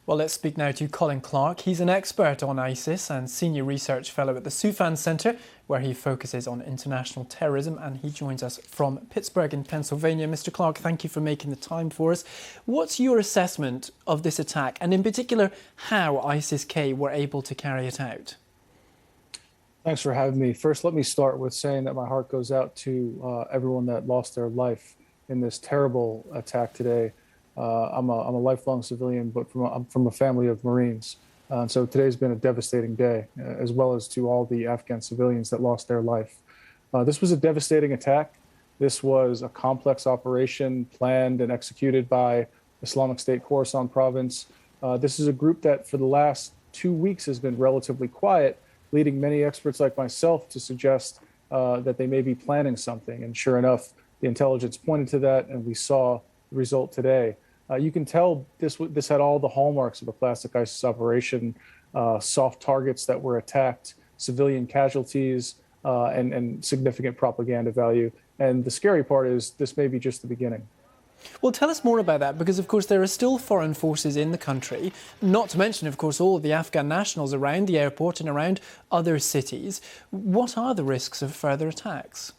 Well, let's speak now to Colin Clarke. He's an expert on ISIS and senior research fellow at the Soufan Center, where he focuses on international terrorism, and he joins us from Pittsburgh in Pennsylvania. Mr. Clarke, thank you for making the time for us. What's your assessment of this attack, and in particular, how ISIS-K were able to carry it out? Thanks for having me. First, let me start with saying that my heart goes out to everyone that lost their life in this terrible attack today. I'm a lifelong civilian, but I'm from a family of Marines. And so today's been a devastating day, as well as to all the Afghan civilians that lost their life. This was a devastating attack. This was a complex operation planned and executed by Islamic State Khorasan province. This is a group that for the last 2 weeks has been relatively quiet, leading many experts like myself to suggest that they may be planning something. And sure enough, the intelligence pointed to that, and we saw the result today. You can tell this had all the hallmarks of a classic ISIS operation: soft targets that were attacked, civilian casualties, and significant propaganda value. And the scary part is this may be just the beginning. Well, tell us more about that, because, of course, there are still foreign forces in the country, not to mention, of course, all of the Afghan nationals around the airport and around other cities. What are the risks of further attacks?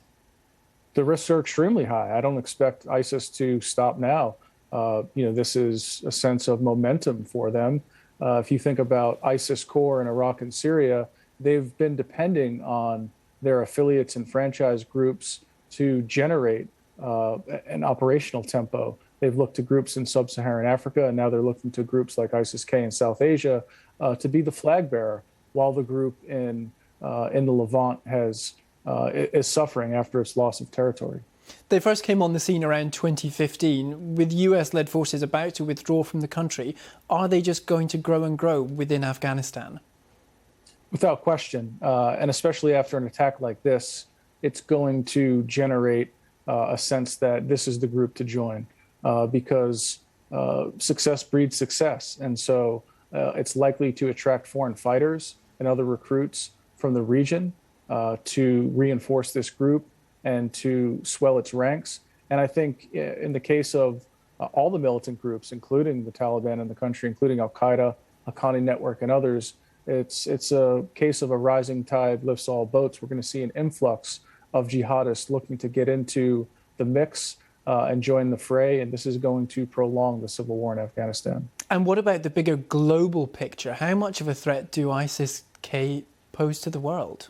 The risks are extremely high. I don't expect ISIS to stop now. This is a sense of momentum for them. If you think about ISIS core in Iraq and Syria, they've been depending on their affiliates and franchise groups to generate an operational tempo. They've looked to groups in sub-Saharan Africa, and now they're looking to groups like ISIS-K in South Asia to be the flag bearer, while the group in the Levant is suffering after its loss of territory. They first came on the scene around 2015, with US-led forces about to withdraw from the country. Are they just going to grow and grow within Afghanistan? Without question, and especially after an attack like this, it's going to generate a sense that this is the group to join, because success breeds success. And so it's likely to attract foreign fighters and other recruits from the region to reinforce this group and to swell its ranks. And I think in the case of all the militant groups, including the Taliban in the country, including Al-Qaeda, Haqqani Network, and others, it's a case of a rising tide lifts all boats. We're going to see an influx of jihadists looking to get into the mix and join the fray, and this is going to prolong the civil war in Afghanistan. And what about the bigger global picture? How much of a threat do ISIS-K pose to the world?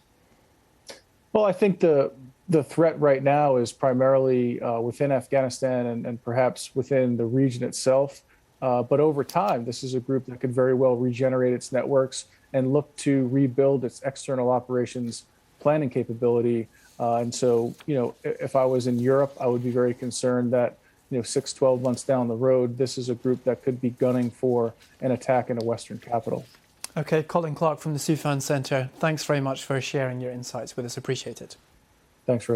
Well, I think the threat right now is primarily within Afghanistan and perhaps within the region itself. But over time, this is a group that could very well regenerate its networks and look to rebuild its external operations planning capability. And so, if I was in Europe, I would be very concerned that, 6-12 months down the road, this is a group that could be gunning for an attack in a Western capital. OK, Colin Clarke from the Soufan Center, thanks very much for sharing your insights with us. Appreciate it. Thanks, Rick.